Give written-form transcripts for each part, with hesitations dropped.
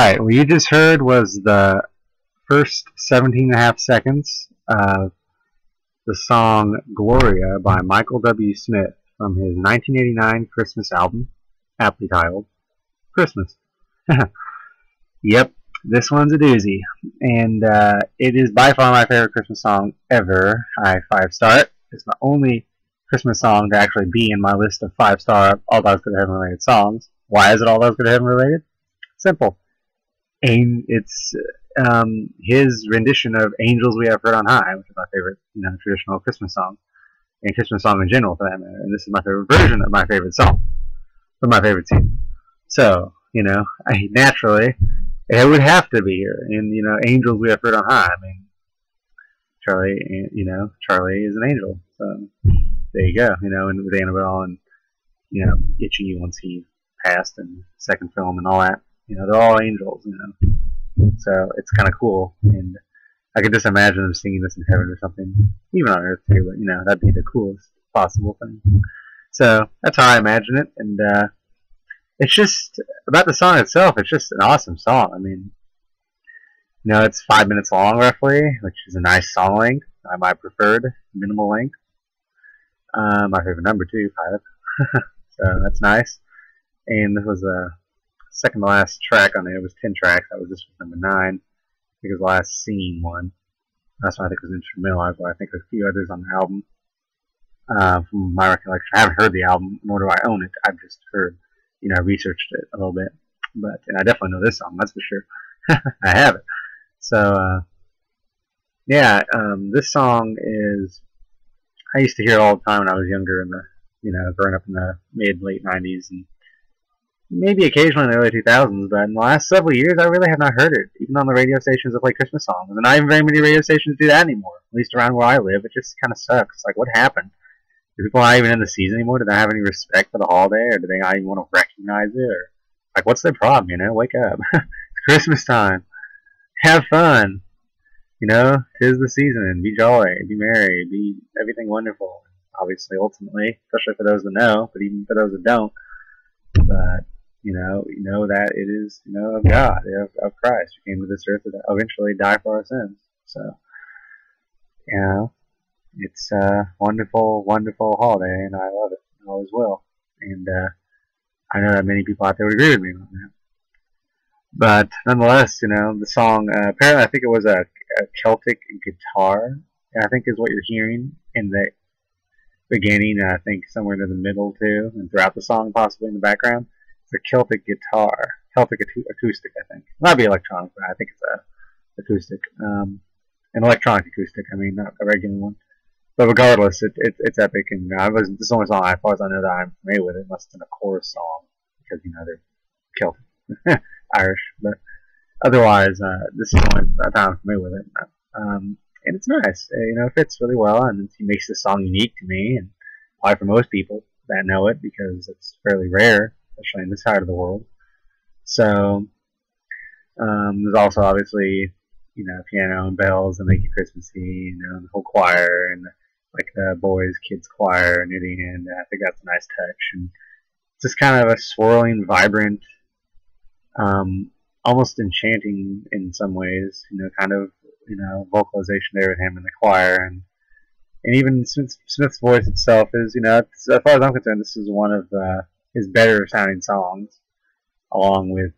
Alright, what you just heard was the first 17.5 seconds of the song Gloria by Michael W. Smith from his 1989 Christmas album, aptly titled Christmas. Yep, this one's a doozy, and it is by far my favorite Christmas song ever. I 5-star it. It's my only Christmas song to actually be in my list of 5-star All Dogs Go to Heaven related songs. Why is it All Dogs Go to Heaven related? Simple. And it's his rendition of "Angels We Have Heard on High," which is my favorite, traditional Christmas song, and Christmas song in general, for that matter. And this is my favorite version of my favorite song from my favorite scene. So, naturally, it would have to be here. And "Angels We Have Heard on High." I mean, Charlie is an angel. So there you go. And with Annabelle and Itchy once he passed in the second film and all that. They're all angels, So it's kind of cool, and I could just imagine them singing this in heaven or something, even on earth too, but, that'd be the coolest possible thing. So that's how I imagine it, and it's just, about the song itself, it's just an awesome song. I mean, it's 5 minutes long, roughly, which is a nice song length. My preferred minimal length. My favorite number, too, 5. So that's nice. And this was a second to last track on there. It was 10 tracks. That was this was number 9. I think it was the last singing one. That's one I think was instrumental. I think there's a few others on the album. From my recollection, I haven't heard the album, nor do I own it. I've just heard, researched it a little bit. And I definitely know this song, that's for sure. I have it. So, this song is, I used to hear it all the time when I was younger, in the, growing up in the late 90s, and maybe occasionally in the early 2000s, but in the last several years, I really have not heard it, even on the radio stations that play Christmas songs. And not even very many radio stations do that anymore, at least around where I live. It just kind of sucks. It's like, what happened? Do people not even in the season anymore? Do they have any respect for the holiday, or do they not even want to recognize it? Or, like, what's their problem, Wake up. It's Christmas time. Have fun. Tis the season. Be jolly. Be merry. Be everything wonderful. Obviously, ultimately, especially for those that know, but even for those that don't. But that it is, of God, of Christ, who came to this earth to eventually die for our sins. So, it's a wonderful, wonderful holiday, and I love it. I always will. And I know that many people out there would agree with me on that. But nonetheless, the song, apparently I think it was a Celtic guitar, I think is what you're hearing in the beginning, I think somewhere in the middle too, and throughout the song, possibly in the background. It's a Celtic guitar, Celtic acoustic, I think. It might be electronic, but I think it's a acoustic, an electronic acoustic. I mean, not a regular one. But regardless, it's epic, and this is the only song, as far as I know, that I'm familiar with it, unless it's in a chorus song, because they're Celtic, Irish. But otherwise, this is the only time I'm familiar with it. And it's nice. It fits really well, and it makes this song unique to me, and probably for most people that know it, because it's fairly rare, especially in this side of the world. So, there's also obviously, piano and bells and make it Christmassy, the whole choir, and like the boys, kids choir near the end. I think that's a nice touch, and it's just kind of a swirling, vibrant, almost enchanting in some ways, kind of, vocalization there with him in the choir, and even Smith's voice itself is, as far as I'm concerned, this is one of his better sounding songs, along with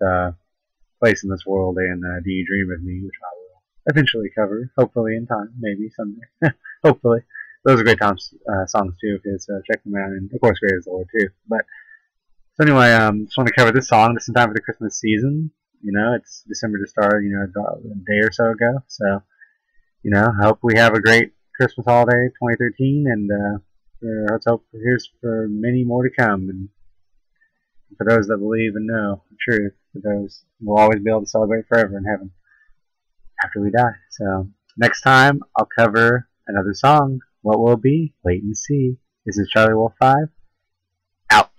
Place in This World and Do You Dream of Me, which I will eventually cover, hopefully in time, maybe someday. Hopefully. Those are great songs too of his, so check them out, and of course Great Is the Lord too. But so anyway, just want to cover this song just in time for the Christmas season. It's December just started, a day or so ago. So, I hope we have a great Christmas holiday 2013, and let's hope here's for many more to come. And for those that believe and know the truth, for those we'll always be able to celebrate forever in heaven after we die. So next time I'll cover another song. What will it be? Wait and see. This is Charlie Wolf 5 out.